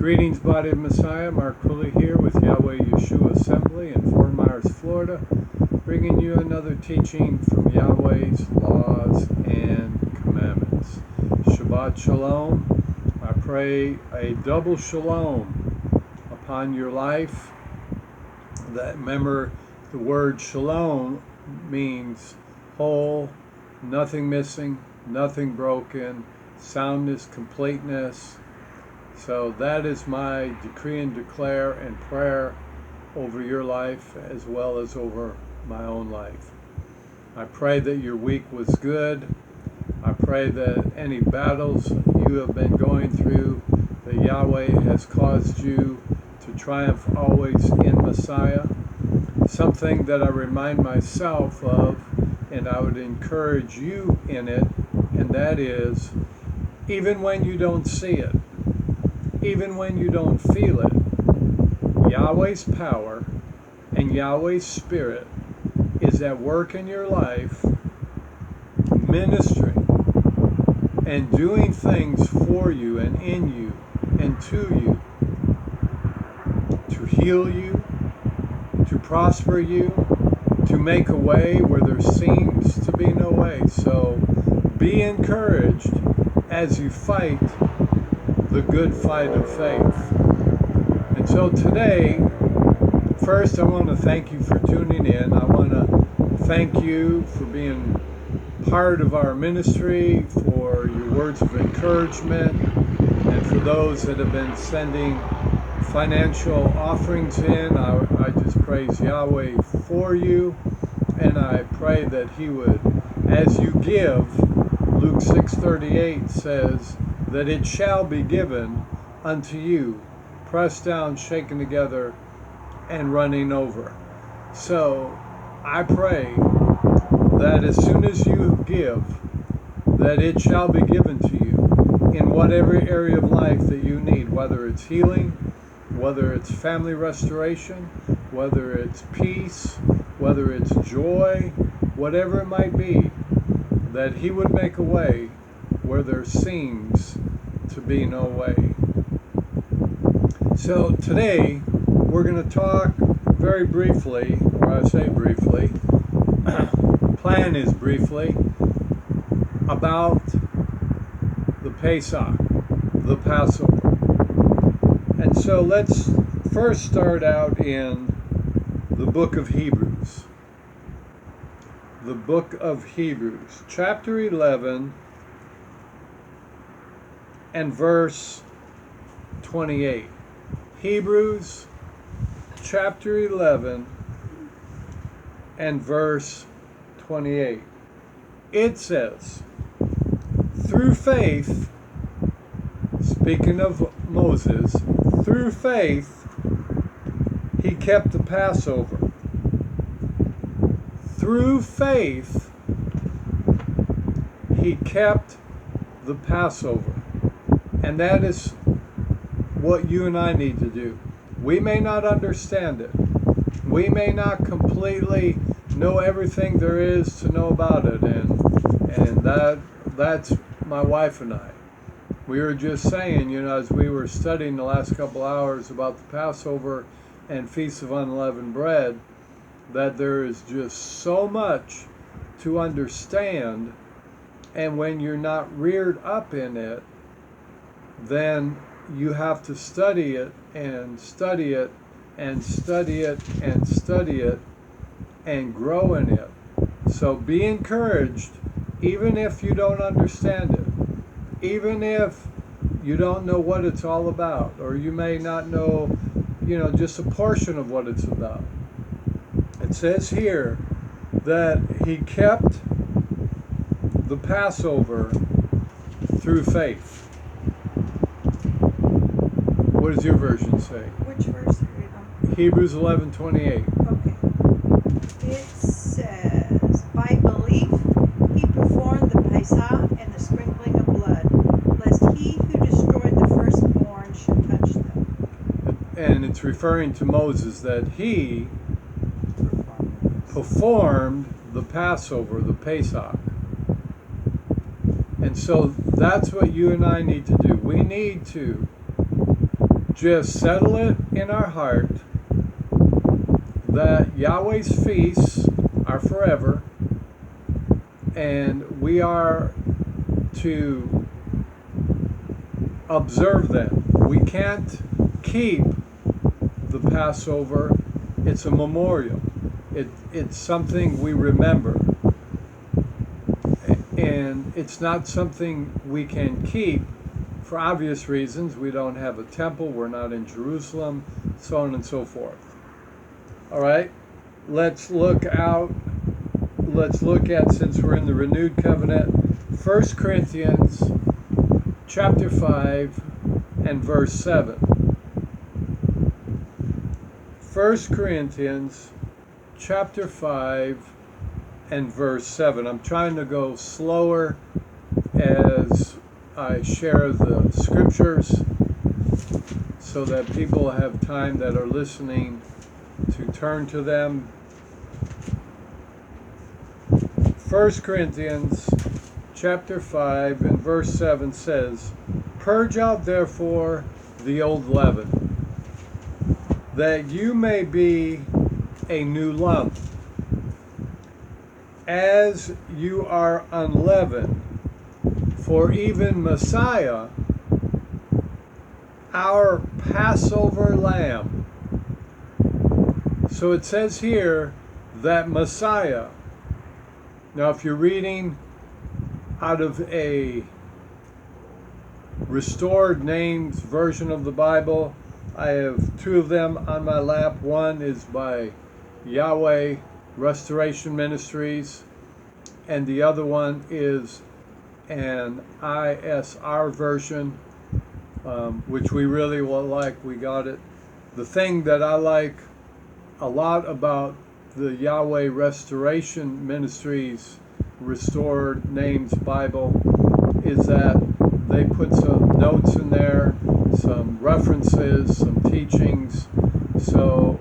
Greetings, Body of Messiah. Mark Cooley here with YHWH Assembly in Fort Myers, Florida, bringing you another teaching from Yahweh's laws and commandments. Shabbat Shalom. I pray a double shalom upon your life. Remember, the word shalom means whole, nothing missing, nothing broken, soundness, completeness. So that is my decree and declare and prayer over your life as well as over my own life. I pray that your week was good. I pray that any battles you have been going through, that Yahweh has caused you to triumph always in Messiah. Something that I remind myself of, and I would encourage you in it, and that is, even when you don't see it, even when you don't feel it, Yahweh's power and Yahweh's Spirit is at work in your life, ministering and doing things for you and in you and to you, to heal you, to prosper you, to make a way where there seems to be no way. So be encouraged as you fight the good fight of faith. And so today, first I want to thank you for tuning in. I want to thank you for being part of our ministry, for your words of encouragement, and for those that have been sending financial offerings in. I just praise Yahweh for you, and I pray that He would, as you give, Luke 6:38 says, that it shall be given unto you, pressed down, shaken together, and running over. So I pray that as soon as you give, that it shall be given to you in whatever area of life that you need, whether it's healing, whether it's family restoration, whether it's peace, whether it's joy, whatever it might be, that He would make a way where there seems to be no way. So today we're going to talk very briefly, or I say briefly, plan is briefly, about the Pesach, the Passover. And so let's first start out in the book of Hebrews. The book of Hebrews, chapter 11, and verse 28. Hebrews chapter 11 and verse 28. It says, through faith, speaking of Moses, through faith he kept the Passover. Through faith he kept the Passover. And that is what you and I need to do. We may not understand it. We may not completely know everything there is to know about it. And that's my wife and I. We were just saying, as we were studying the last couple hours about the Passover and Feast of Unleavened Bread, that there is just so much to understand. And when you're not reared up in it, then you have to study it and study it and study it and study it and grow in it. So be encouraged, even if you don't understand it, even if you don't know what it's all about, or you may not know, just a portion of what it's about. It says here that he kept the Passover through faith. What does your version say? Which verse are you on? Hebrews 11:28. Okay. It says, by belief he performed the Pesach and the sprinkling of blood, lest he who destroyed the firstborn should touch them. And it's referring to Moses, that he performed the Passover, the Pesach. And so that's what you and I need to do. We need to just settle it in our heart that Yahweh's feasts are forever, and we are to observe them. We can't keep the Passover. It's a memorial. It's something we remember. And it's not something we can keep for obvious reasons. We don't have a temple. We're not in Jerusalem, so on and so forth. All right, let's look at, since we're in the renewed covenant, 1 Corinthians chapter 5 and verse 7. 1 Corinthians chapter 5 and verse 7. I'm trying to go slower as I share the scriptures so that people have time that are listening to turn to them. 1 Corinthians chapter 5 and verse 7 says, "Purge out therefore the old leaven, that you may be a new lump, as you are unleavened. For even Messiah, our Passover lamb." So it says here that Messiah, now if you're reading out of a restored names version of the Bible, I have two of them on my lap. One is by Yahweh Restoration Ministries, and the other one is an ISR version, which we really will like. We got it. The thing that I like a lot about the Yahweh Restoration Ministries Restored Names Bible is that they put some notes in there, some references, some teachings. So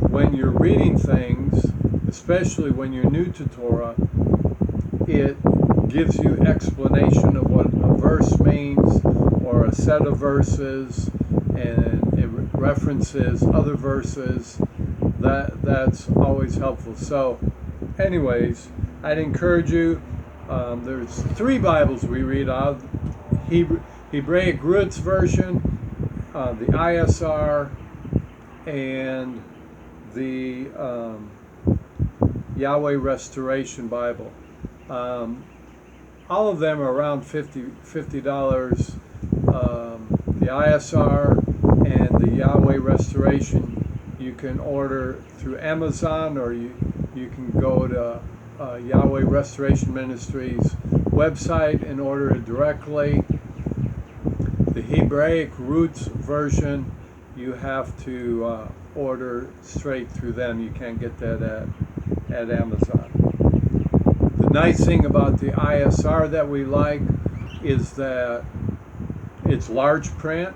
when you're reading things, especially when you're new to Torah, it gives you explanation of what a verse means or a set of verses, and it references other verses. That's always helpful. So anyways, I'd encourage you, there's three Bibles we read out of: Hebraic Roots Version, the ISR, and the Yahweh Restoration Bible. All of them are around $50. The ISR and the Yahweh Restoration you can order through Amazon, or you can go to Yahweh Restoration Ministries website and order it directly. The Hebraic Roots version you have to order straight through them. You can't get that at Amazon. The nice thing about the ISR that we like is that it's large print.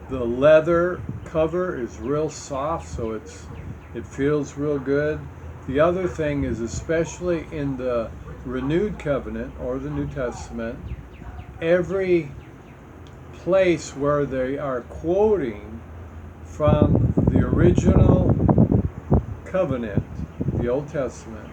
The leather cover is real soft, so it feels real good. The other thing is, especially in the renewed covenant or the New Testament, every place where they are quoting from the original covenant, the Old Testament,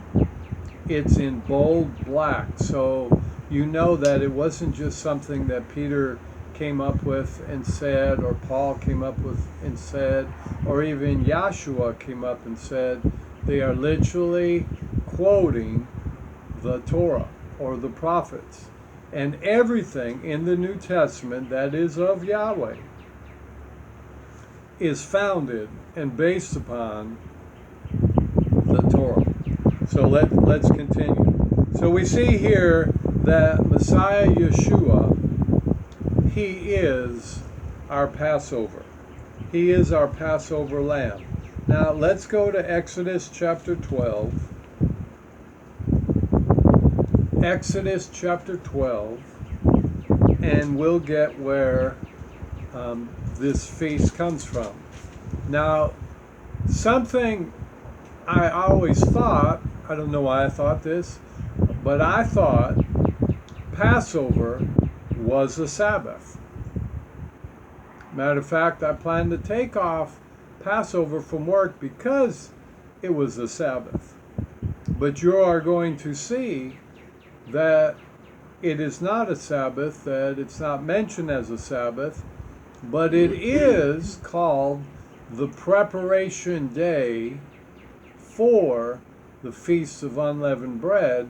it's in bold black. So you know that it wasn't just something that Peter came up with and said, or Paul came up with and said, or even Yahshua came up and said. They are literally quoting the Torah or the prophets. And everything in the New Testament that is of Yahweh is founded and based upon the Torah. So let's continue. So we see here that Messiah Yeshua, he is our Passover. He is our Passover lamb. Now let's go to Exodus chapter 12. Exodus chapter 12, and we'll get where this feast comes from. Now, something I always thought, I don't know why I thought this, but I thought Passover was a Sabbath. Matter of fact, I plan to take off Passover from work because it was a Sabbath. But you are going to see that it is not a Sabbath, that it's not mentioned as a Sabbath, but it is called the preparation day for the Feast of Unleavened Bread.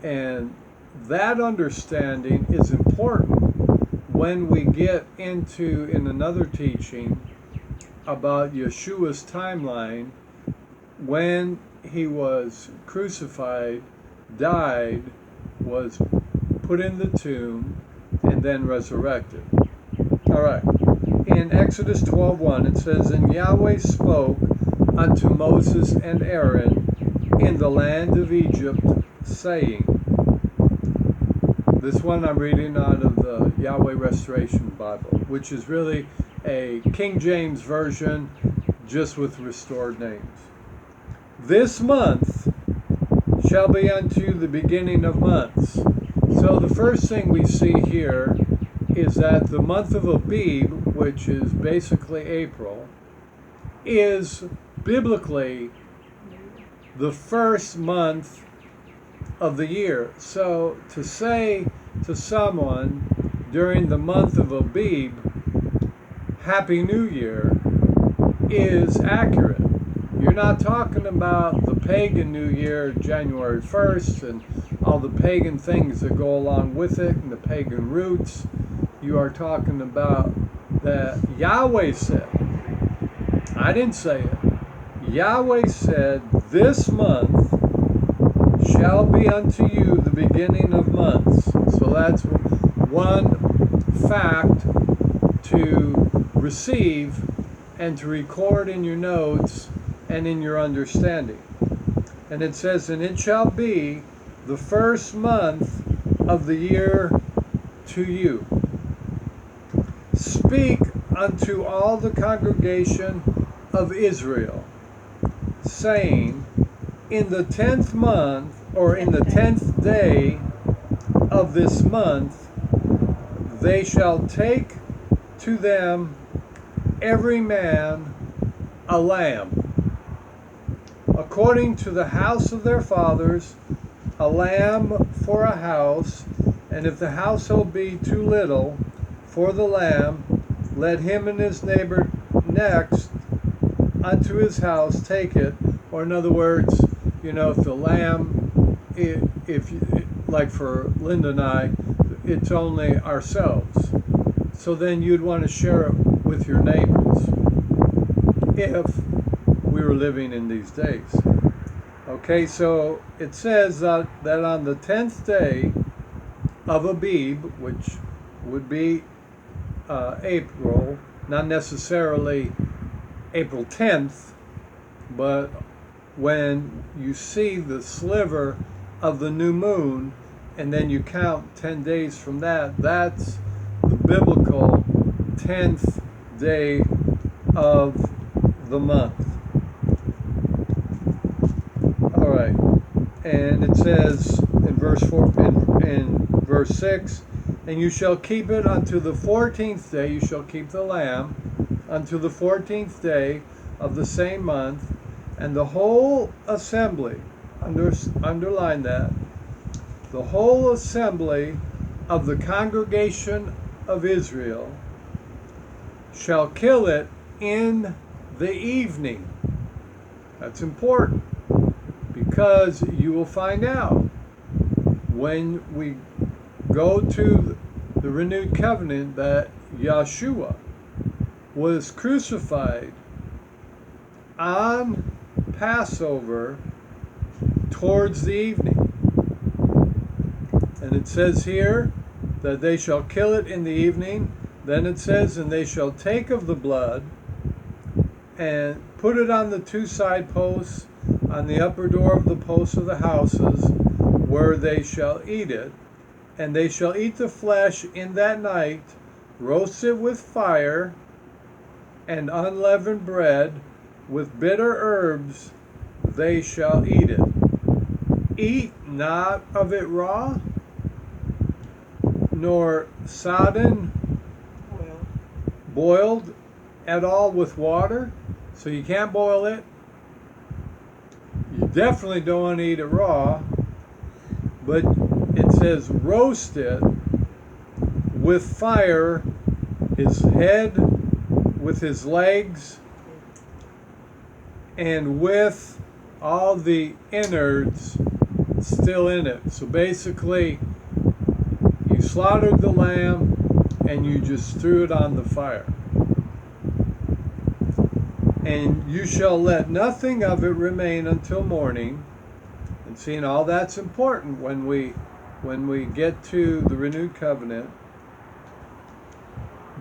And that understanding is important when we get into, in another teaching, about Yeshua's timeline, when he was crucified, died, was put in the tomb, and then resurrected. All right. In Exodus 12:1, it says, "And Yahweh spoke unto Moses and Aaron in the land of Egypt, saying," this one I'm reading out of the Yahweh Restoration Bible, which is really a King James version, just with restored names. "This month shall be unto the beginning of months." So the first thing we see here is that the month of Abib, which is basically April, is biblically the first month of the year. So to say to someone during the month of Abib, Happy New Year, is accurate. You're not talking about the pagan New Year, January 1st, and all the pagan things that go along with it, and the pagan roots. You are talking about that Yahweh said. I didn't say it. Yahweh said, "This month shall be unto you the beginning of months." So that's one fact to receive and to record in your notes and in your understanding. And it says, "And it shall be the first month of the year to you. Speak unto all the congregation of Israel, saying, in the 10th month, or in the 10th day of this month, they shall take to them every man a lamb, according to the house of their fathers, a lamb for a house, and if the household be too little for the lamb, let him and his neighbor next unto his house take it." Or in other words, if the lamb, like for Linda and I, it's only ourselves. So then you'd want to share it with your neighbors if we were living in these days. Okay, so it says that on the 10th day of Abib, which would be April, not necessarily April 10th, but when you see the sliver of the new moon, and then you count 10 days from that, that's the biblical 10th day of the month. All right, and it says in verse 6, "And you shall keep it unto the 14th day," you shall keep the lamb unto the 14th day of the same month, and the whole assembly, underline that, the whole assembly of the congregation of Israel shall kill it in the evening. That's important, because you will find out when we go to the renewed covenant that Yeshua was crucified on Passover towards the evening. And it says here that they shall kill it in the evening. Then it says, "And they shall take of the blood and put it on the two side posts on the upper door of the posts of the houses, where they shall eat it. And they shall eat the flesh in that night, roast it with fire and unleavened bread, with bitter herbs they shall eat it. Eat not of it raw, nor sodden, boiled at all with water, so you can't boil it. You definitely don't want to eat it raw, but it says roast it with fire, his head with his legs, and with all the innards still in it. So basically, you slaughtered the lamb and you just threw it on the fire. And you shall let nothing of it remain until morning. And seeing all that's important when we get to the renewed covenant.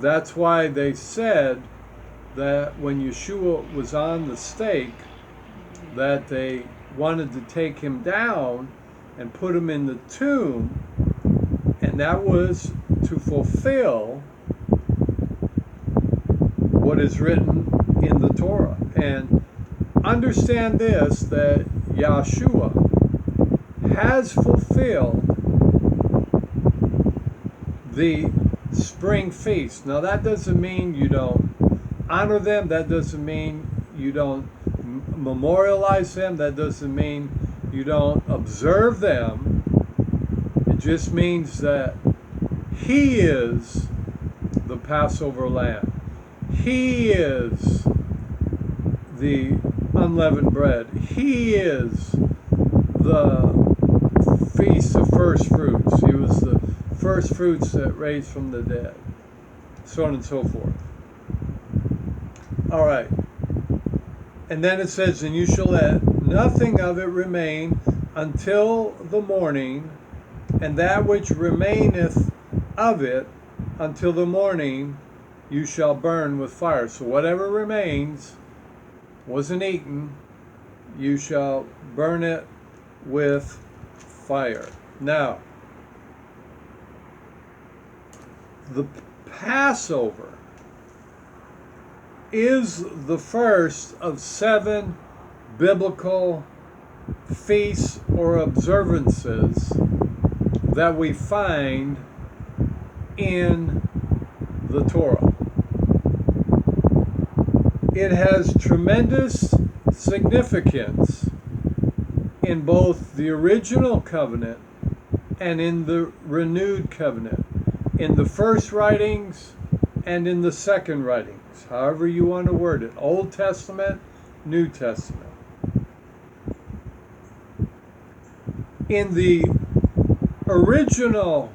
That's why they said that when Yeshua was on the stake, that they wanted to take him down and put him in the tomb, and that was to fulfill what is written in the Torah. And understand this, that Yeshua has fulfilled the spring feast. Now that doesn't mean you don't honor them, that doesn't mean you don't memorialize them, that doesn't mean you don't observe them. It just means that he is the Passover lamb. He is the unleavened bread. He is the feast of first fruits. He was the first fruits that raised from the dead, so on and so forth. All right. And then it says, and you shall let nothing of it remain until the morning, and that which remaineth of it until the morning you shall burn with fire. So whatever remains, wasn't eaten, you shall burn it with fire. Now, the Passover is the first of 7 biblical feasts or observances that we find in the Torah. It has tremendous significance in both the original covenant and in the renewed covenant, in the first writings and in the second writings, however you want to word it, Old Testament, New Testament. In the original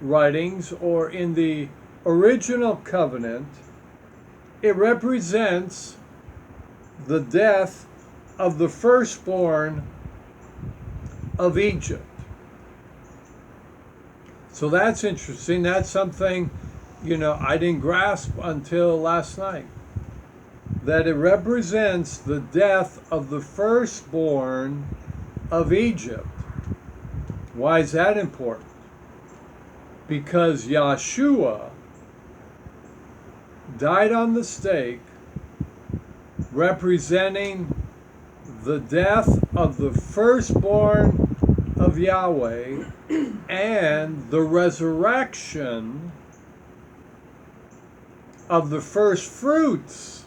writings, or in the original covenant, it represents the death of the firstborn of Egypt. So that's interesting. That's something, I didn't grasp until last night. That it represents the death of the firstborn of Egypt. Why is that important? Because Yeshua died on the stake representing the death of the firstborn of Yahweh and the resurrection of the first fruits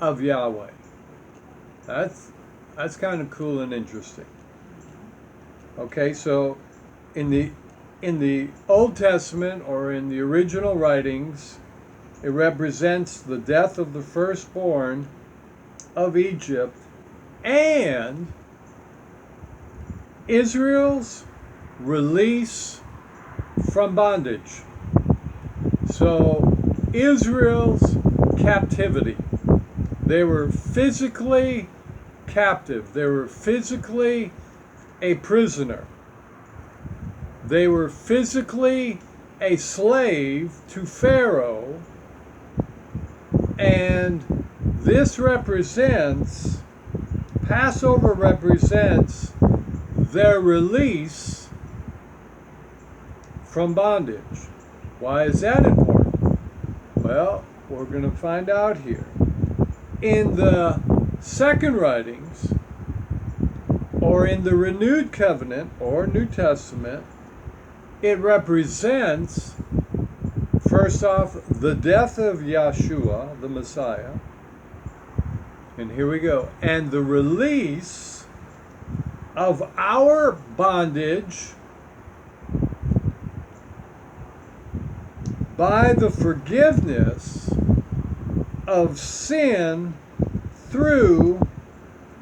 of Yahweh. That's kind of cool and interesting. Okay, so in the Old Testament, or in the original writings, it represents the death of the firstborn of Egypt and Israel's release from bondage. So Israel's captivity. They were physically captive. They were physically a prisoner. They were physically a slave to Pharaoh. And this represents, Passover represents their release from bondage. Why is that important? Well, we're going to find out here. In the second writings, or in the renewed covenant or New Testament, it represents 1 first off, the death of Yeshua, the Messiah. And here we go. And the release of our bondage by the forgiveness of sin through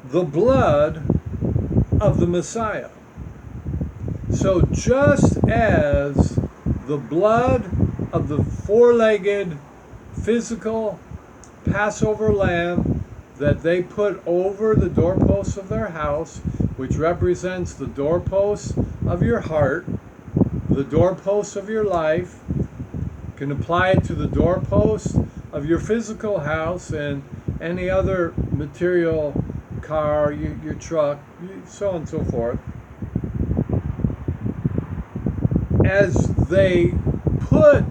the blood of the Messiah. So just as the blood of the four-legged physical Passover lamb that they put over the doorposts of their house, which represents the doorposts of your heart, the doorposts of your life, can apply it to the doorposts of your physical house and any other material, car, your truck, so on and so forth. As they put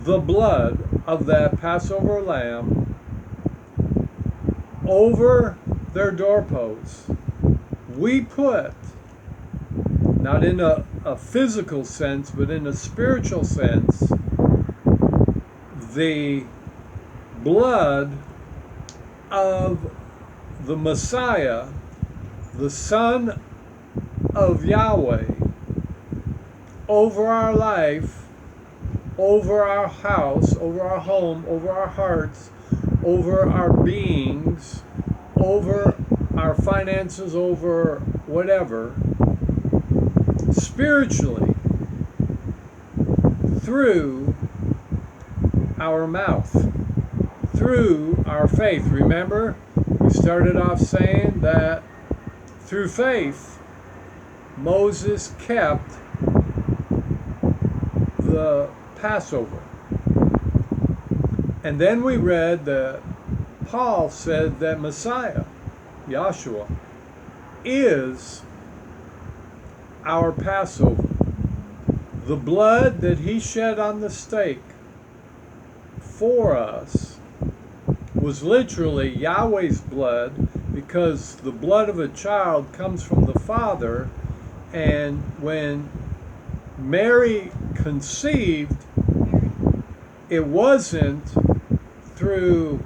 the blood of that Passover lamb over their doorposts, we put, not in a physical sense, but in a spiritual sense, the blood of the Messiah, the Son of Yahweh, over our life, over our house, over our home, over our hearts, over our beings, over our finances, over whatever, spiritually, through our mouth, through our faith. Remember, we started off saying that through faith, Moses kept the Passover. And then we read that Paul said that Messiah, Yahshua, is our Passover. The blood that he shed on the stake for us was literally Yahweh's blood, because the blood of a child comes from the Father, and when Mary conceived, it wasn't through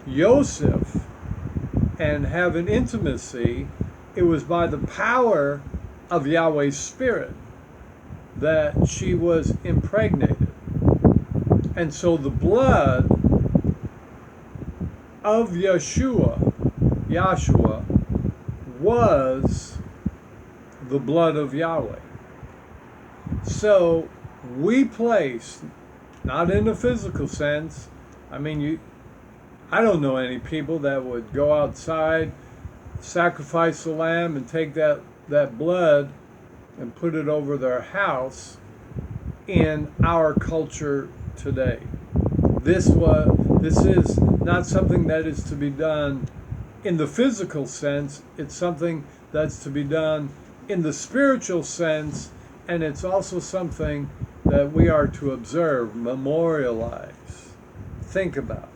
Joseph and having intimacy, it was by the power of Yahweh's Spirit that she was impregnated. And so the blood of Yeshua was the blood of Yahweh. So we place, not in a physical sense, I mean, I don't know any people that would go outside, sacrifice the lamb, and take that blood and put it over their house in our culture today. This is not something that is to be done in the physical sense. It's something that's to be done in the spiritual sense, and it's also something that we are to observe, memorialize, think about.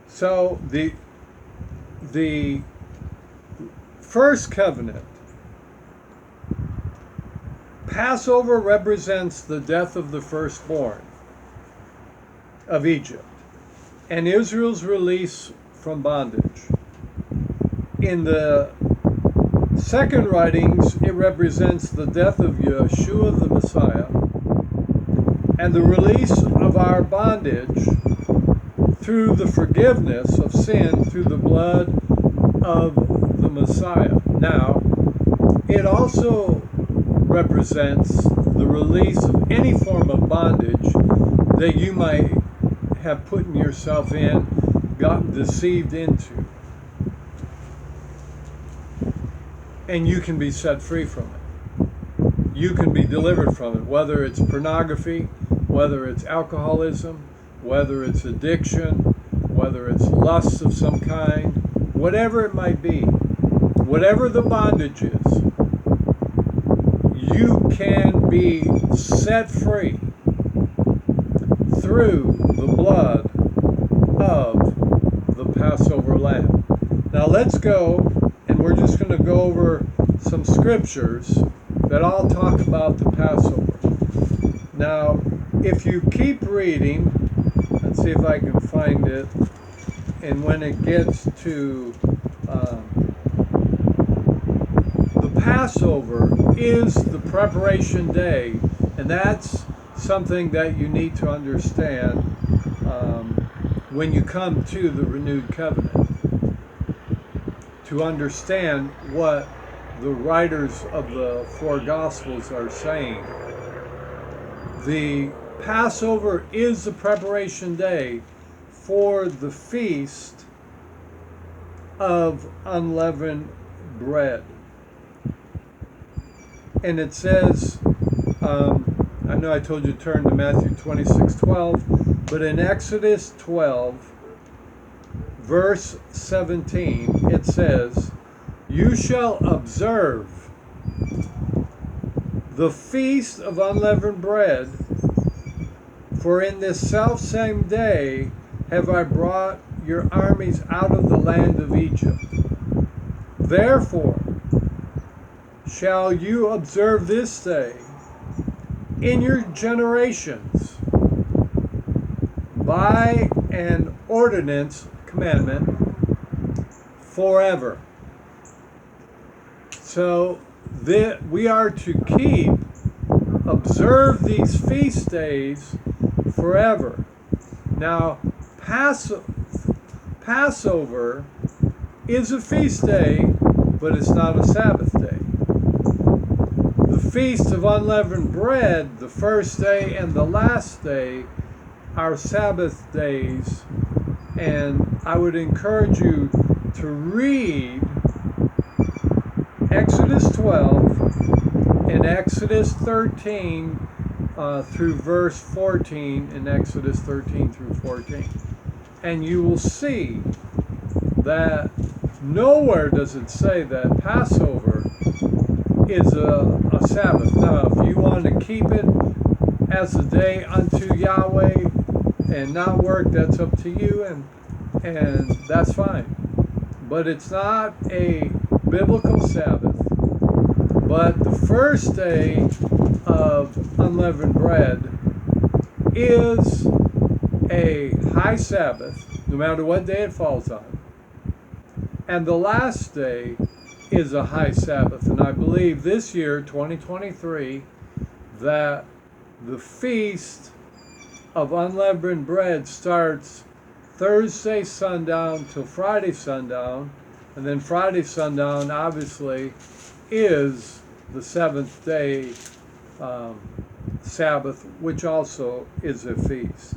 So the first covenant, Passover, represents the death of the firstborn of Egypt and Israel's release from bondage. In the second writings, it represents the death of Yeshua the Messiah and the release of our bondage through the forgiveness of sin through the blood of the Messiah. Now, it also represents the release of any form of bondage that you might have put yourself in, gotten deceived into. And you can be set free from it. You can be delivered from it, whether it's pornography, whether it's alcoholism, whether it's addiction, whether it's lust of some kind, whatever it might be, whatever the bondage is, you can be set free through the blood of the Passover lamb. Now let's go, and we're just going to go over some scriptures that all talk about the Passover. Now, if you keep reading, let's see if I can find it, and when it gets to the Passover is the preparation day, and that's something that you need to understand when you come to the renewed covenant, to understand what the writers of the four Gospels are saying. The Passover is the preparation day for the feast of unleavened bread. And it says, I know I told you to turn to Matthew 26:12, but in Exodus 12, verse 17, it says, "You shall observe the feast of unleavened bread, for in this selfsame day have I brought your armies out of the land of Egypt. Therefore shall you observe this day in your generations by an ordinance," commandment, "forever." So we are to observe these feast days forever. Now, Passover is a feast day, but it's not a Sabbath day. The Feast of Unleavened Bread, the first day and the last day, are Sabbath days, and I would encourage you to read Exodus 12 and Exodus 13 through verse 14 in Exodus 13 through 14. And you will see that nowhere does it say that Passover is a Sabbath. Now, if you want to keep it as a day unto Yahweh and not work, that's up to you, and that's fine. But it's not a biblical Sabbath. But the first day of unleavened bread is a high Sabbath, no matter what day it falls on. And the last day is a high Sabbath. And I believe this year, 2023, that the Feast of Unleavened Bread starts Thursday sundown till Friday sundown. And then Friday sundown, obviously, is the seventh day Sabbath, which also is a feast.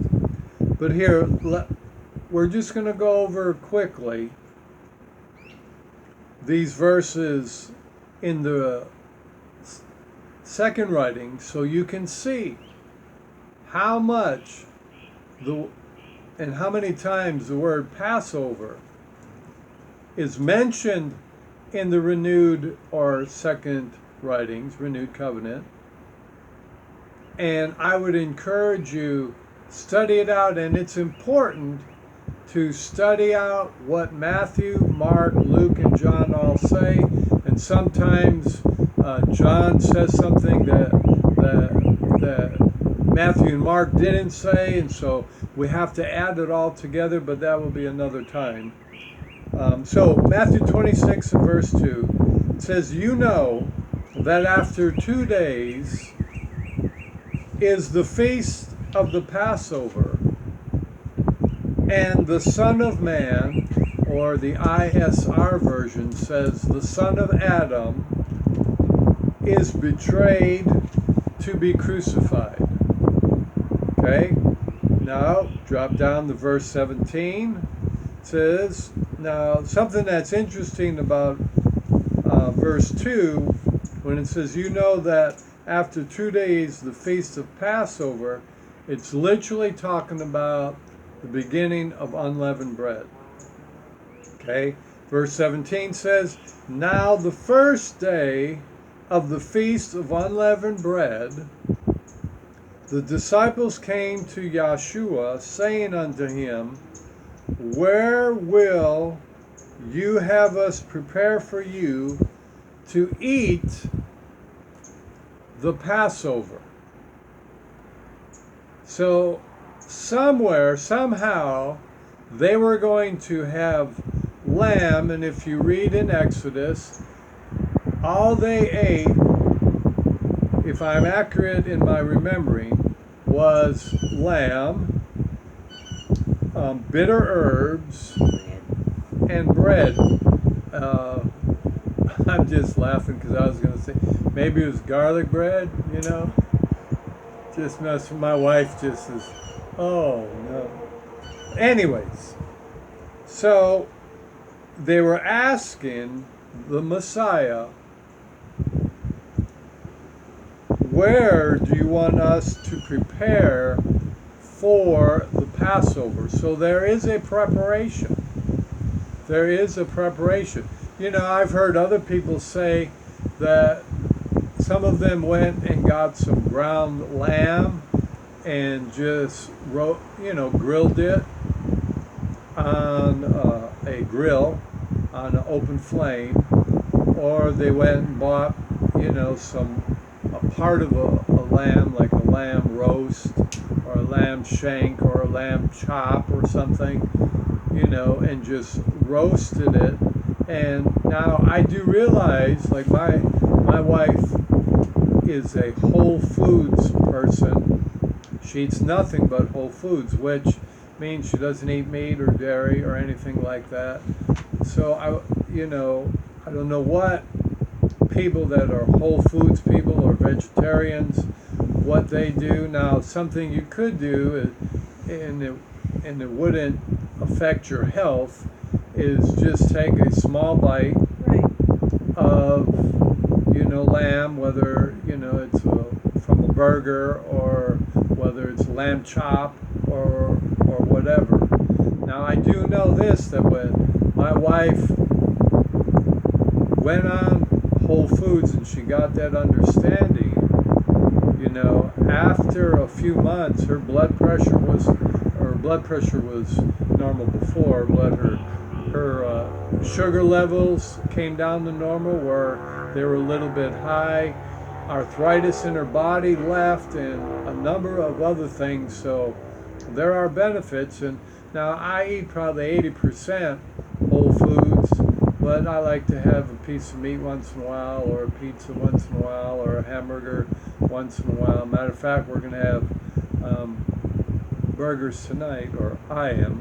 But here, we're just going to go over quickly these verses in the second writing so you can see how much and how many times the word Passover is mentioned in the renewed or second writings, renewed covenant. And I would encourage you, study it out, and it's important to study out what Matthew, Mark, Luke, and John all say. And sometimes John says something that Matthew and Mark didn't say, and so we have to add it all together, but that will be another time. So Matthew 26 and verse 2, it says, "You know that after 2 days is the feast of the Passover, and the Son of Man," or the ISR version says, "the Son of Adam is betrayed to be crucified." Okay, now drop down to verse 17. It says, now something that's interesting about verse 2, when it says, "You know that after 2 days the feast of Passover," it's literally talking about the beginning of unleavened bread. Okay, verse 17 says, "Now the first day of the feast of unleavened bread, the disciples came to Yeshua, saying unto him, Where will you have us prepare for you to eat the Passover?" So somewhere, somehow, they were going to have lamb, and if you read in Exodus, all they ate, if I'm accurate in my remembering, was lamb, bitter herbs, Bread. and bread. Uh, I'm just laughing because I was going to say maybe it was garlic bread, you know. Just mess with my wife. Just says, "Oh no." Anyways, so they were asking the Messiah, "Where do you want us to prepare for the Passover?" So there is a preparation. There is a preparation. You know, I've heard other people say that some of them went and got some ground lamb and just grilled it on a grill on an open flame, or they went and bought, some a part of a lamb, like a lamb roast or a lamb shank or a lamb chop or something, and just roasted it. And now I do realize, like my wife is a Whole Foods person. She eats nothing but Whole Foods, which means she doesn't eat meat or dairy or anything like that. So I don't know what people that are Whole Foods people or vegetarians, what they do. Now, something you could do, and it wouldn't affect your health, is just take a small bite Right. of lamb, whether it's from a burger or whether it's lamb chop or whatever. Now I do know this, that when my wife went on Whole Foods and she got that understanding, after a few months her blood pressure was normal before, but her sugar levels came down to normal, where they were a little bit high. Arthritis in her body left, and a number of other things. So there are benefits. And now I eat probably 80% Whole Foods, but I like to have a piece of meat once in a while, or a pizza once in a while, or a hamburger once in a while. Matter of fact, we're going to have burgers tonight, or I am,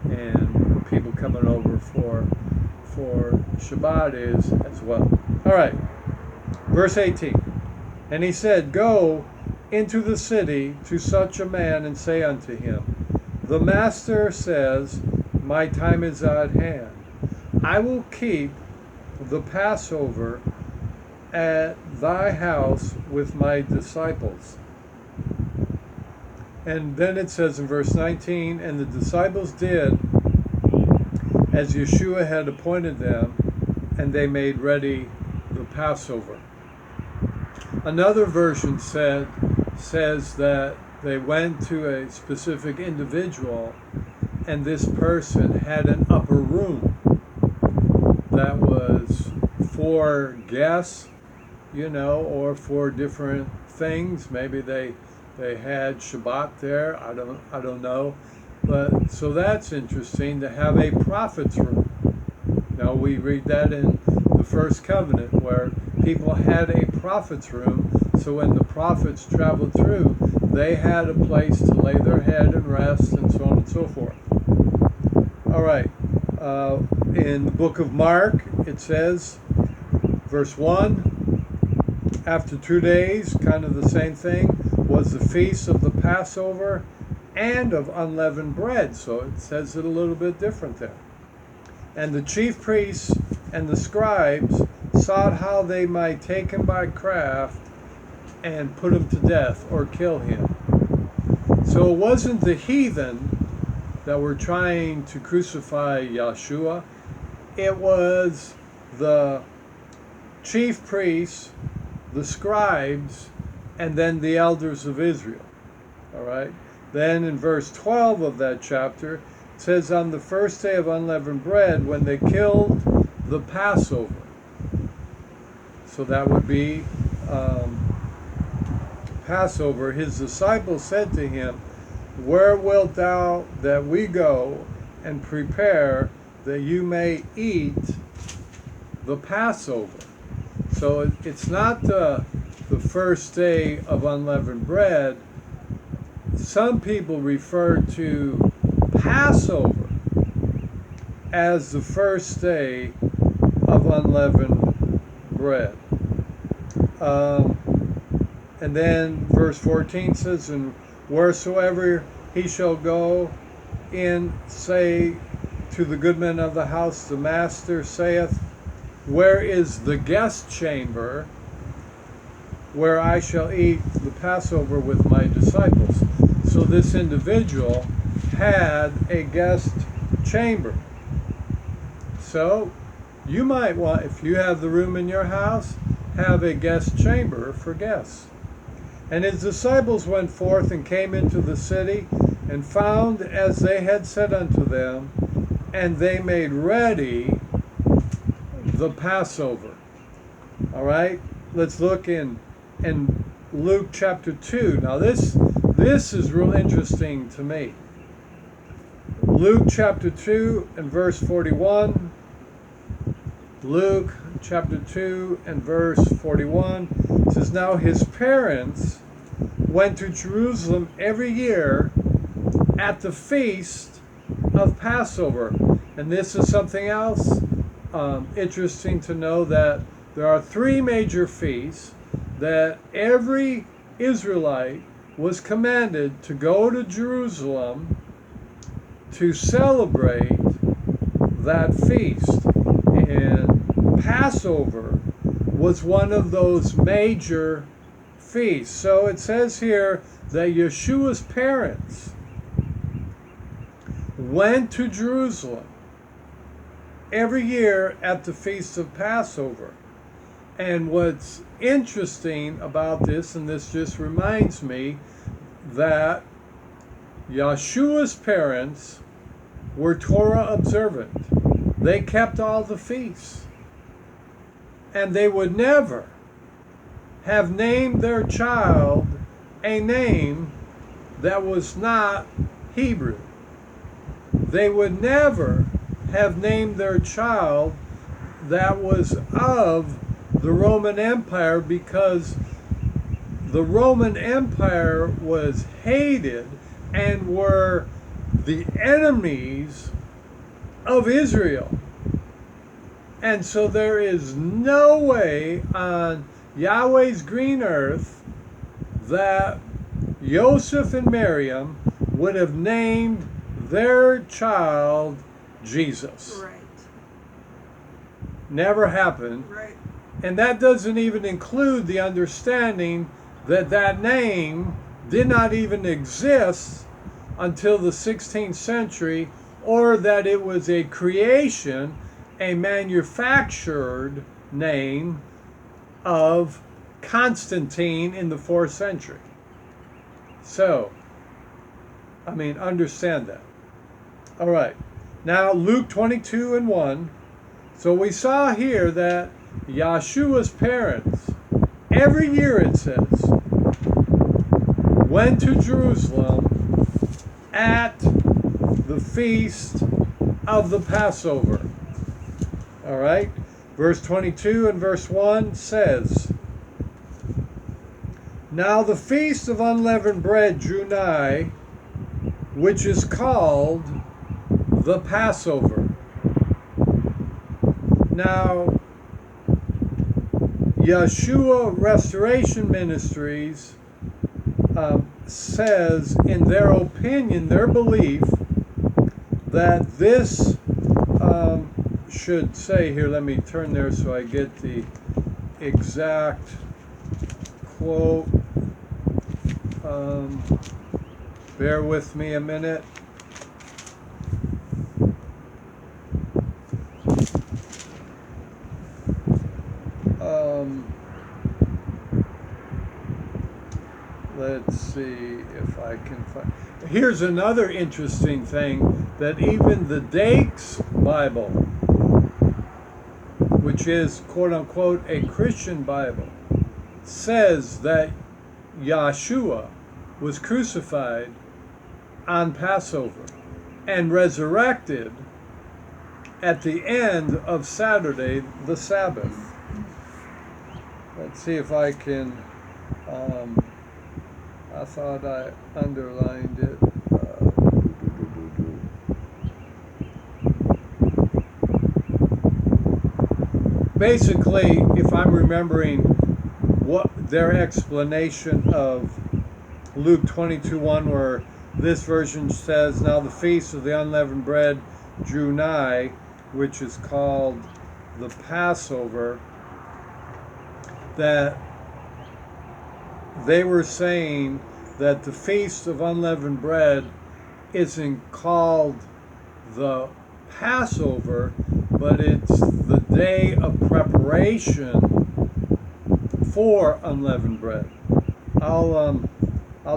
and people coming over for Shabbat is as well. All right, verse 18. And he said, "Go into the city to such a man and say unto him, The master says, My time is at hand. I will keep the Passover at thy house with my disciples." And then it says in verse 19, "And the disciples did as Yeshua had appointed them, and they made ready the Passover." Another version says that they went to a specific individual, and this person had an upper room that was for guests, or for different things. Maybe they had Shabbat there. I don't know. But so that's interesting, to have a prophet's room. Now we read that in the first covenant, where people had a prophet's room. So when the prophets traveled through, they had a place to lay their head and rest, and so on and so forth. All right. In the book of Mark, it says, verse 1, after 2 days, kind of the same thing, was the feast of the Passover and of unleavened bread. So it says it a little bit different there. And the chief priests and the scribes sought how they might take him by craft and put him to death or kill him. So it wasn't the heathen that were trying to crucify Yeshua. It was the chief priests, the scribes, and then the elders of Israel. All right. Then in verse 12 of that chapter, it says, on the first day of unleavened bread, when they killed the Passover. So that would be Passover. His disciples said to him, where wilt thou that we go and prepare that you may eat the Passover? So it's not the first day of unleavened bread. Some people refer to Passover as the first day of unleavened bread. And then verse 14 says, and wheresoever he shall go in, say to the goodman of the house, the master saith, where is the guest chamber where I shall eat the Passover with my disciples? So this individual had a guest chamber. So you might want, if you have the room in your house, have a guest chamber for guests. And his disciples went forth and came into the city and found as they had said unto them, and they made ready the Passover. All right, let's look in Luke chapter 2. Now this is real interesting to me. Luke chapter 2 and verse 41. Luke chapter 2 and verse 41 says, now his parents went to Jerusalem every year at the feast of Passover. And this is something else interesting to know, that there are three major feasts that every Israelite was commanded to go to Jerusalem to celebrate that feast. And Passover was one of those major feasts. So it says here that Yeshua's parents went to Jerusalem every year at the Feast of Passover. And what's interesting about this, and this just reminds me, that Yeshua's parents were Torah observant. They kept all the feasts. And they would never have named their child a name that was not Hebrew. They would never have named their child that was of the Roman Empire, because the Roman Empire was hated and were the enemies of Israel. And so there is no way on Yahweh's green earth that Joseph and Miriam would have named their child Jesus. Right. Never happened. Right. And that doesn't even include the understanding that that name did not even exist until the 16th century, or that it was a creation, a manufactured name of Constantine in the 4th century. So, I mean, understand that. All right. Now, Luke 22 and 1. So we saw here that Yeshua's parents, every year it says, went to Jerusalem at the feast of the Passover. All right. Verse 22 and verse 1 says, now the feast of unleavened bread drew nigh, which is called the Passover. Now, Yeshua Restoration Ministries says, in their opinion, their belief, that this should say here, let me turn there so I get the exact quote. Bear with me a minute. Let's see if I can find. Here's another interesting thing, that even the Dake's Bible, which is quote unquote a Christian Bible, says that Yeshua was crucified on Passover and resurrected at the end of Saturday, the Sabbath. Let's see if I can, I thought I underlined it. Basically, if I'm remembering what their explanation of Luke 22:1, where this version says, "Now the feast of the unleavened bread drew nigh," which is called the Passover, that they were saying that the feast of unleavened bread isn't called the Passover, but it's the day of preparation for unleavened bread. I'll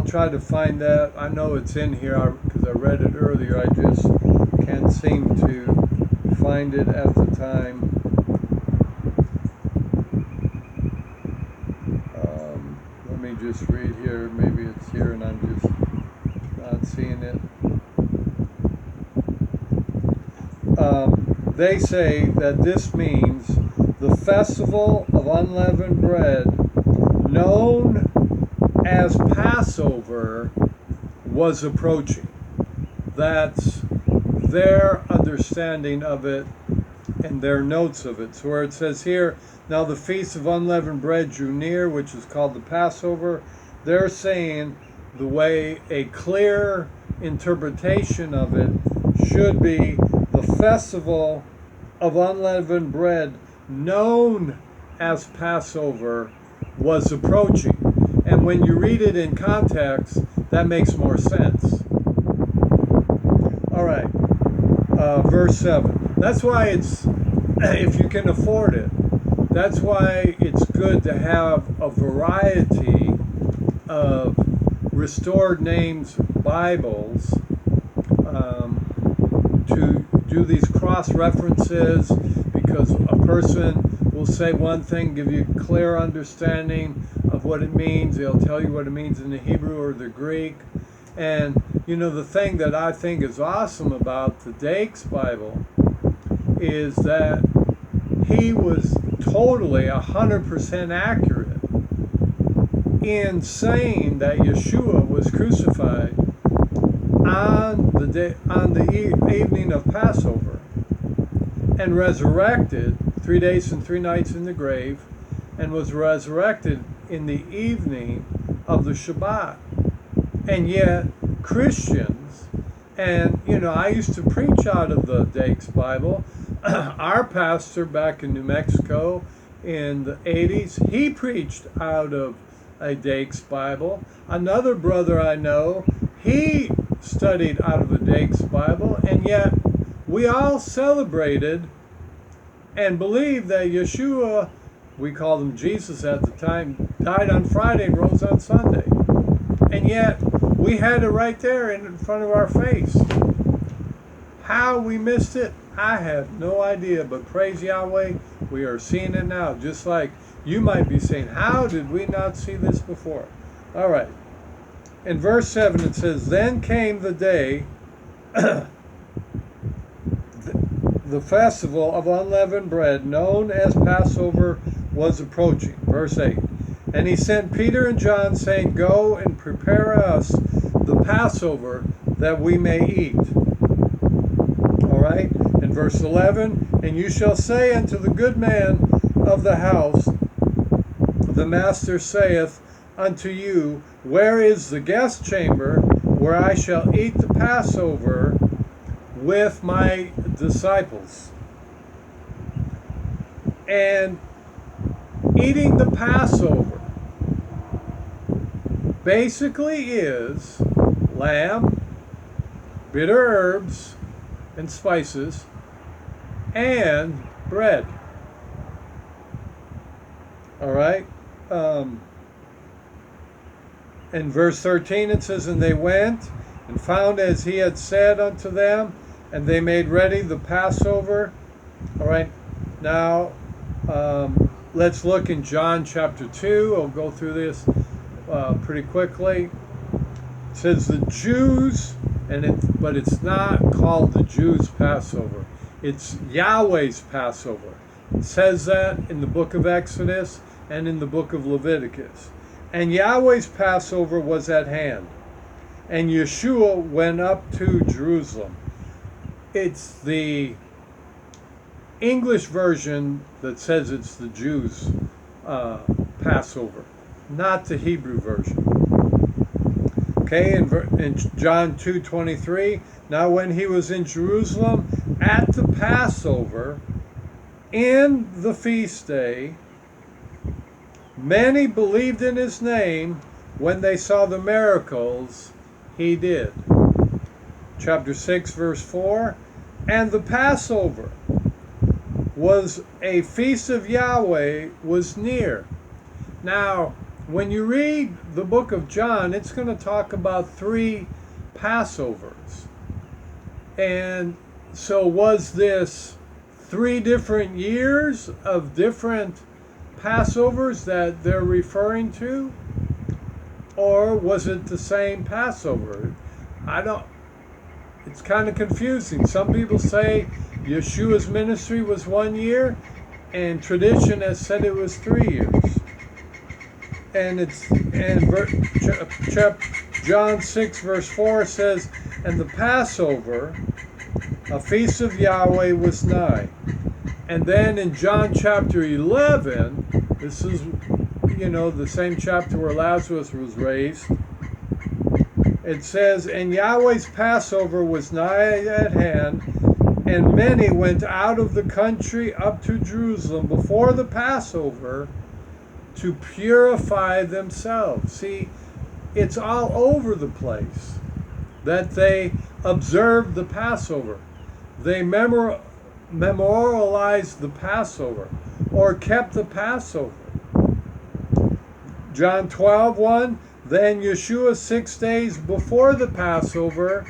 try to find that. I know it's in here because I read it earlier. I just can't seem to find it at the time. Let me just read here. Maybe it's here and I'm just not seeing it. They say that this means the festival of unleavened bread, known as Passover, was approaching. That's their understanding of it and their notes of it. So where it says here, "Now the feast of unleavened bread drew near," which is called the Passover, they're saying the way a clear interpretation of it should be the festival of unleavened bread, known as Passover, was approaching. And when you read it in context, that makes more sense. All right, verse 7. That's why it's, if you can afford it, that's why it's good to have a variety of Restored Names Bibles to do these cross references, because a person will say one thing, give you clear understanding of what it means. They'll tell you what it means in the Hebrew or the Greek. And the thing that I think is awesome about the Dake's Bible is that he was totally 100% accurate in saying that Yeshua was crucified on the evening of Passover and resurrected 3 days and 3 nights in the grave, and was resurrected in the evening of the Shabbat. And yet Christians, and I used to preach out of the Dake's Bible. Our pastor back in New Mexico in the 80s, he preached out of a Dake's Bible. Another brother I know, he studied out of a Dake's Bible, and yet we all celebrated and believed that Yeshua, we called him Jesus at the time, died on Friday and rose on Sunday. And yet we had it right there in front of our face. How we missed it, I have no idea, but praise Yahweh, we are seeing it now, just like you might be saying, how did we not see this before? All right. In verse 7 it says, "Then came the day, the festival of unleavened bread, known as Passover, was approaching." Verse 8, "And he sent Peter and John, saying, Go and prepare us the Passover, that we may eat." All right. In verse 11, "And you shall say unto the good man of the house, The master saith unto you, Where is the guest chamber, where I shall eat the Passover with my disciples?" And eating the Passover basically is lamb, bitter herbs and spices, and bread. All right. In verse 13 it says, "And they went and found as he had said unto them, and they made ready the Passover." All right. Now, let's look in John chapter 2. I'll go through this pretty quickly. It says, "The Jews but it's not called the Jews' Passover. It's Yahweh's Passover. It says that in the book of Exodus and in the book of Leviticus. And Yahweh's Passover was at hand. And Yeshua went up to Jerusalem. It's the English version that says it's the Jews' Passover, not the Hebrew version. Okay, in John 2:23, now when he was in Jerusalem at the Passover, in the feast day, many believed in his name when they saw the miracles he did. Chapter 6, verse 4, and the Passover was a feast of Yahweh was near. Now, when you read the book of John, it's going to talk about 3 Passovers. And so was this 3 different years of different Passovers that they're referring to? Or was it the same Passover? It's kind of confusing. Some people say Yeshua's ministry was 1 year, and tradition has said it was 3 years. And John 6 verse 4 says, and the Passover, a feast of Yahweh, was nigh. And then in John chapter 11, this is, the same chapter where Lazarus was raised. It says, and Yahweh's Passover was nigh at hand, and many went out of the country up to Jerusalem before the Passover to purify themselves. See, it's all over the place that they observed the Passover. They memorialized the Passover or kept the Passover. John 12:1, then Yeshua 6 days before the Passover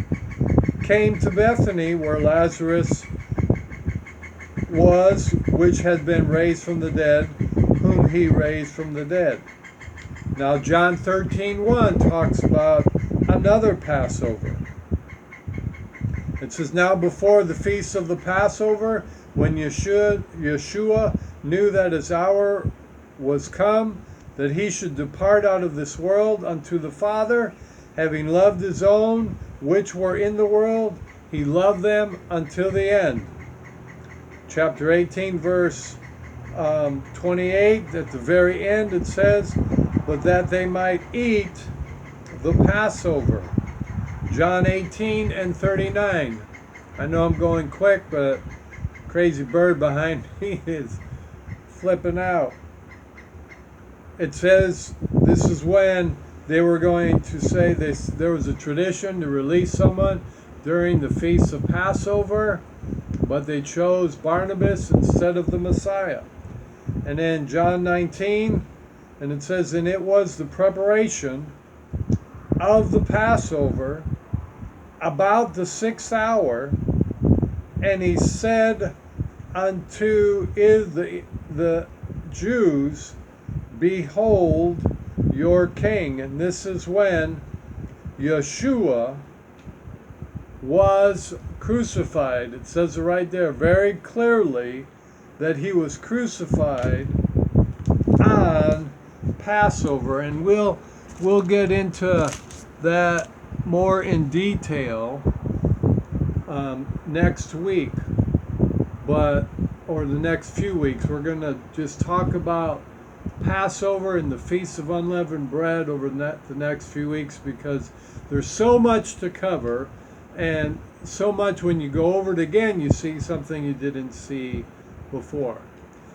came to Bethany where Lazarus was, which had been raised from the dead, whom he raised from the dead. Now John 13:1 talks about another Passover. It says, now before the feast of the Passover, when Yeshua knew that his hour was come, that he should depart out of this world unto the Father, having loved his own which were in the world, he loved them until the end. Chapter 18, verse 28, at the very end it says, but that they might eat the Passover. John 18:39. I know I'm going quick, but crazy bird behind me is flipping out. It says this is when they were going to say this. There was a tradition to release someone during the feast of Passover, but they chose Barnabas instead of the Messiah. And then John 19, and it says, and it was the preparation of the Passover about the 6th hour, and he said unto the Jews, behold your king. And this is when Yeshua was crucified. It says it right there very clearly that he was crucified on Passover, and we'll get into that more in detail next week, or the next few weeks. We're going to just talk about Passover and the Feast of Unleavened Bread over the next few weeks, because there's so much to cover, and so much when you go over it again, you see something you didn't see before.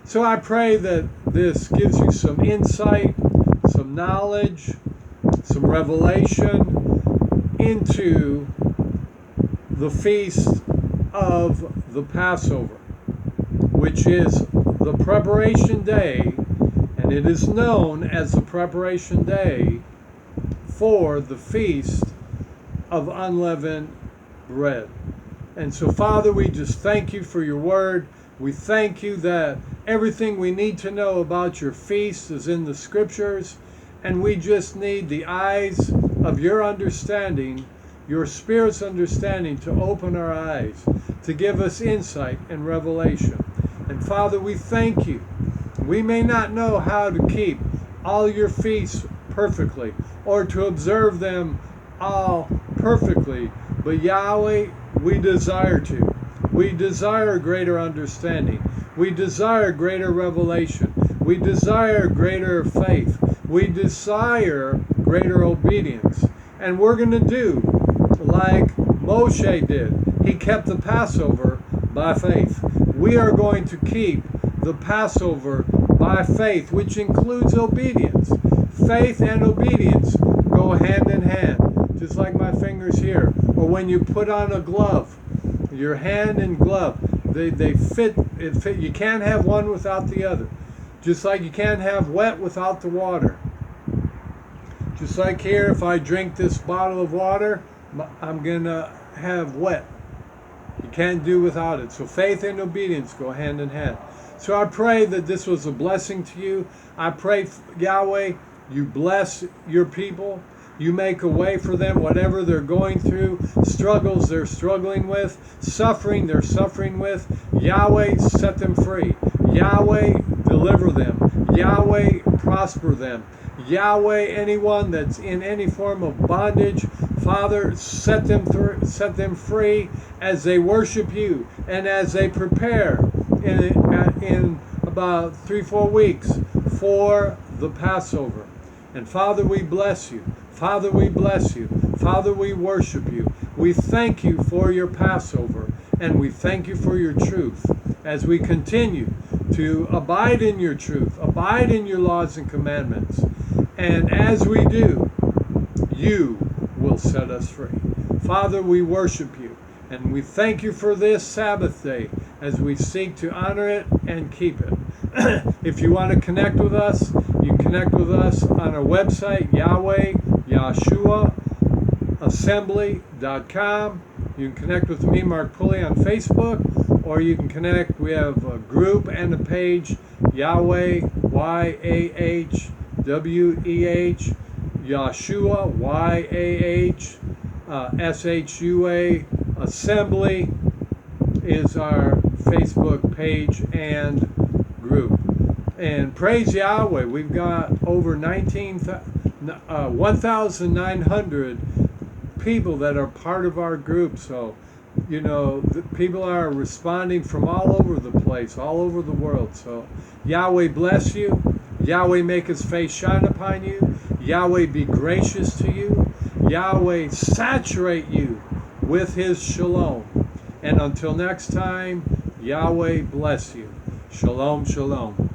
So I pray that this gives you some insight, some knowledge, some revelation into the feast of the Passover, which is the preparation day, and it is known as the preparation day for the feast of unleavened bread. And so, Father, we just thank you for your word. We thank you that everything we need to know about your feast is in the scriptures, and we just need the eyes of your understanding, your Spirit's understanding to open our eyes, to give us insight and revelation. And Father, we thank you. We may not know how to keep all your feasts perfectly or to observe them all perfectly, but Yahweh, we desire to. We desire greater understanding. We desire greater revelation. We desire greater faith. We desire greater obedience. And we're going to do like Moshe did. He kept the Passover by faith. We are going to keep the Passover by faith, which includes obedience. Faith and obedience go hand in hand, just like my fingers here. Or when you put on a glove, your hand and glove, they fit. You can't have one without the other. Just like you can't have wet without the water. Just like here, if I drink this bottle of water, I'm going to have wet. You can't do without it. So faith and obedience go hand in hand. So I pray that this was a blessing to you. I pray, Yahweh, you bless your people. You make a way for them, whatever they're going through, struggles they're struggling with, suffering they're suffering with. Yahweh, set them free. Yahweh, deliver them. Yahweh, prosper them. Yahweh, anyone that's in any form of bondage, Father, set them free as they worship you and as they prepare in about 3-4 weeks for the Passover. And Father, we bless you. Father, we bless you. Father, we worship you. We thank you for your Passover, and we thank you for your truth as we continue to abide in your truth, abide in your laws and commandments. And as we do, you will set us free. Father, we worship you, and we thank you for this Sabbath day as we seek to honor it and keep it. If you want to connect with us, you can connect with us on our website, YHWH'S.com. You can connect with me, Mark Pulley, on Facebook, or you can connect. We have a group and a page, Yahweh, YHWH, Yahshua, YAH, SHUA, Assembly is our Facebook page and group. And praise Yahweh, we've got over 1,900 people that are part of our group. So, people are responding from all over the place, all over the world. So, Yahweh bless you. Yahweh make his face shine upon you. Yahweh be gracious to you. Yahweh saturate you with his shalom. And until next time, Yahweh bless you. Shalom, shalom.